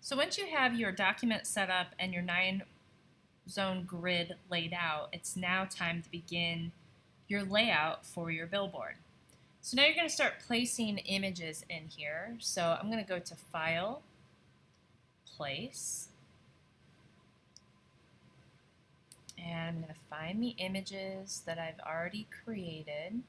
So once you have your document set up and your 9-zone grid laid out, it's now time to begin your layout for your billboard. So now you're going to start placing images in here. So I'm going to go to File, Place, and I'm going to find the images that I've already created.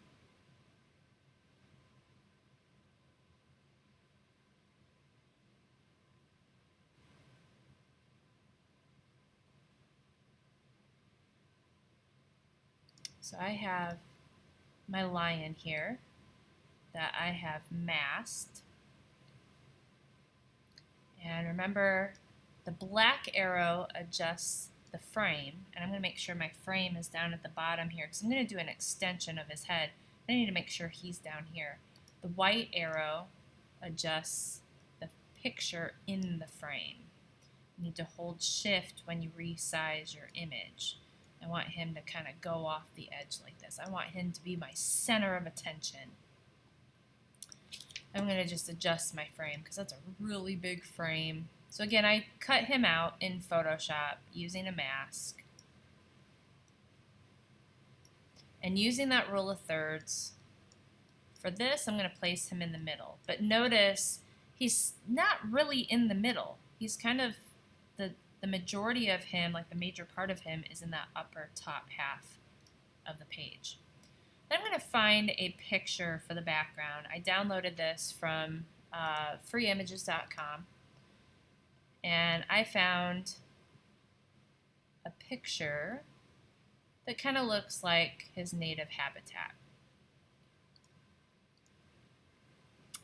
So I have my lion here that I have masked. And remember, the black arrow adjusts the frame, and I'm going to make sure my frame is down at the bottom here because I'm going to do an extension of his head. I need to make sure he's down here. The white arrow adjusts the picture in the frame. You need to hold shift when you resize your image. I want him to kind of go off the edge like this. I want him to be my center of attention. I'm going to just adjust my frame because that's a really big frame. So again, I cut him out in Photoshop using a mask. And using that rule of thirds, for this I'm going to place him in the middle. But notice he's not really in the middle. He's kind of, the majority of him, like the major part of him, is in that upper top half of the page. Then I'm going to find a picture for the background. I downloaded this from freeimages.com, and I found a picture that kind of looks like his native habitat.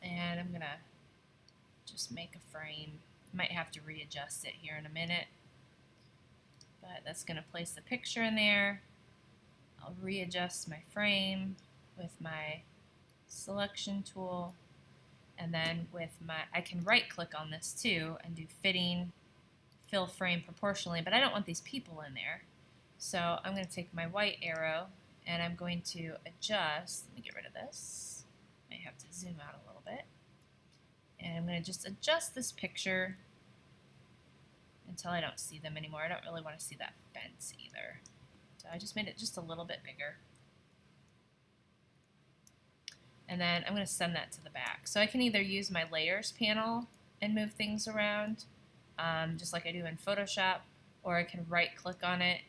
And I'm going to just make a frame. Might have to readjust it here in a minute, but that's going to place the picture in there. I'll readjust my frame with my selection tool, and then with I can right click on this too and do fitting, fill frame proportionally, but I don't want these people in there. So I'm going to take my white arrow and I'm going to adjust. Let me get rid of this. I have to zoom out a little bit. And I'm going to just adjust this picture until I don't see them anymore. I don't really want to see that fence either. So I just made it just a little bit bigger. And then I'm going to send that to the back. So I can either use my layers panel and move things around, just like I do in Photoshop, or I can right click on it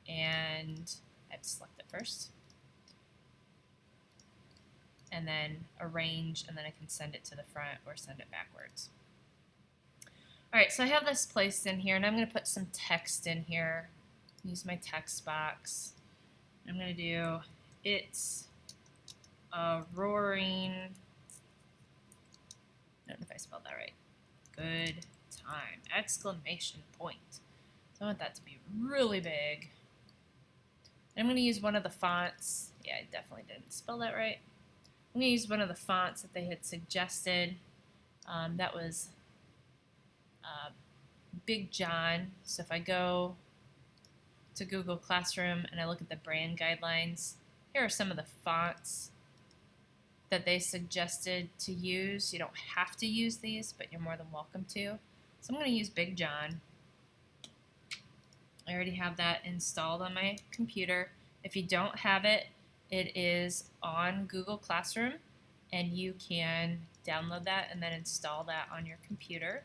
and I have to select it first. And then arrange, and then I can send it to the front or send it backwards. Alright, so I have this placed in here, and I'm going to put some text in here. Use my text box. I'm going to do, it's a roaring, I don't know if I spelled that right, good time, exclamation point. So I want that to be really big. And I'm going to use one of the fonts. Yeah, I definitely didn't spell that right. I'm going to use one of the fonts that they had suggested. That was Big John. So if I go to Google Classroom and I look at the brand guidelines, here are some of the fonts that they suggested to use. You don't have to use these, but you're more than welcome to. So I'm going to use Big John. I already have that installed on my computer. If you don't have it, it is on Google Classroom, and you can download that and then install that on your computer.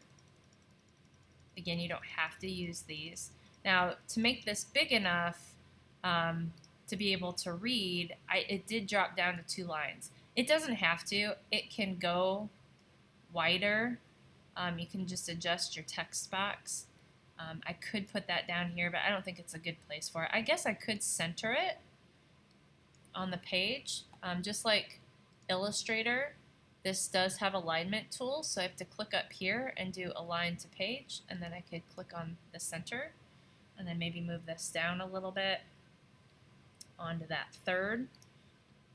Again, you don't have to use these. Now, to make this big enough to be able to read, it did drop down to 2 lines. It doesn't have to. It can go wider. You can just adjust your text box. I could put that down here, but I don't think it's a good place for it. I guess I could center it on the page, just like Illustrator. This does have alignment tools, so I have to click up here and do align to page, and then I could click on the center and then maybe move this down a little bit onto that third.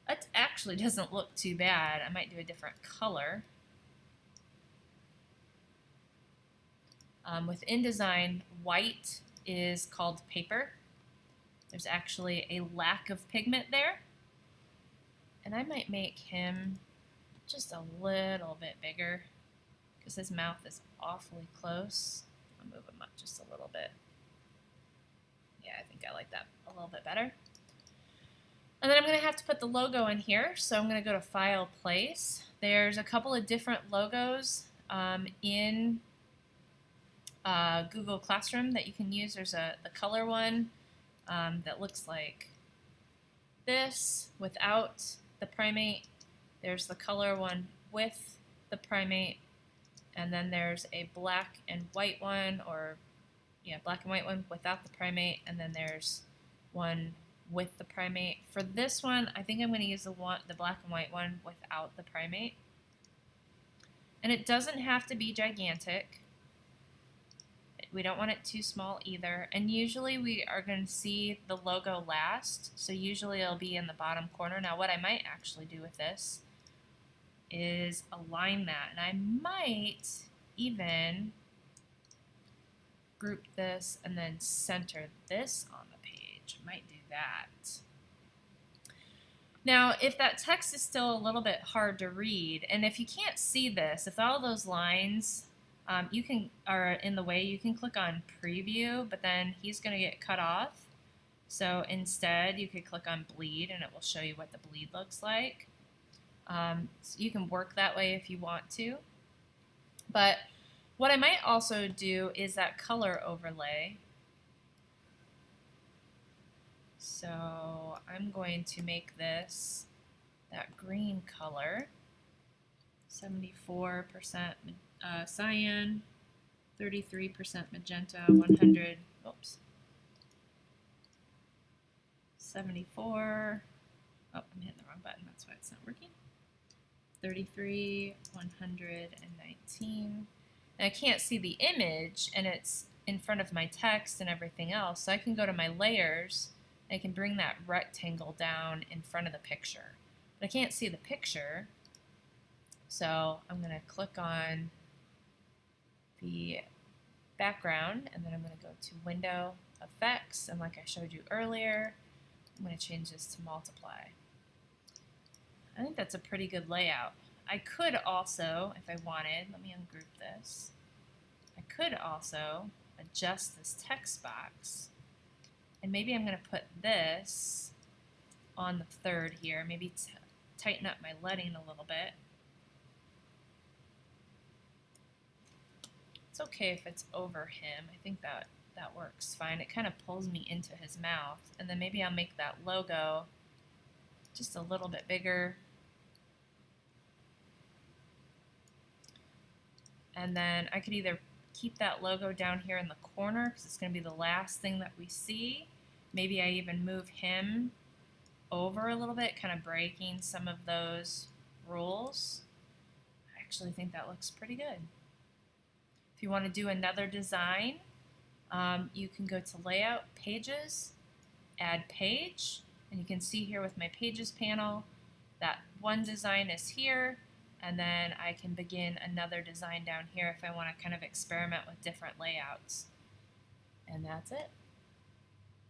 That actually doesn't look too bad. I might do a different color. With InDesign, white is called paper. There's actually a lack of pigment there. And I might make him just a little bit bigger because his mouth is awfully close. I'll move him up just a little bit. Yeah, I think I like that a little bit better. And then I'm going to have to put the logo in here, so I'm going to go to File, Place. There's a couple of different logos in Google Classroom that you can use. There's the color one that looks like this without the primate. There's the color one with the primate, and then there's a black and white one, or yeah, black and white one without the primate, and then there's one with the primate. For this one, I think I'm going to use the black and white one without the primate. And it doesn't have to be gigantic. We don't want it too small either. And usually we are going to see the logo last, so usually it'll be in the bottom corner. Now what I might actually do with this is align that, and I might even group this and then center this on the page. I might do that. Now, if that text is still a little bit hard to read, and if you can't see this, if all those lines are in the way, you can click on Preview, but then he's going to get cut off. So instead, you could click on Bleed, and it will show you what the bleed looks like. So you can work that way if you want to. But what I might also do is that color overlay. So I'm going to make this that green color, 74% cyan, 33% magenta, 100, oops, 74, oh, I'm hitting the wrong button, that's why it's not working, 33, 119. And I can't see the image, and it's in front of my text and everything else, so I can go to my layers, and I can bring that rectangle down in front of the picture. But I can't see the picture, so I'm going to click on the background, and then I'm going to go to Window, Effects, and like I showed you earlier, I'm going to change this to Multiply. I think that's a pretty good layout. I could also, if I wanted, let me ungroup this, I could also adjust this text box, and maybe I'm going to put this on the third here, maybe tighten up my leading a little bit. It's okay if it's over him. I think that works fine. It kind of pulls me into his mouth, and then maybe I'll make that logo just a little bit bigger. And then I could either keep that logo down here in the corner because it's going to be the last thing that we see. Maybe I even move him over a little bit, kind of breaking some of those rules. I actually think that looks pretty good. If you want to do another design, you can go to Layout, Pages, Add Page, and you can see here with my Pages panel that one design is here, and then I can begin another design down here if I want to kind of experiment with different layouts. And that's it.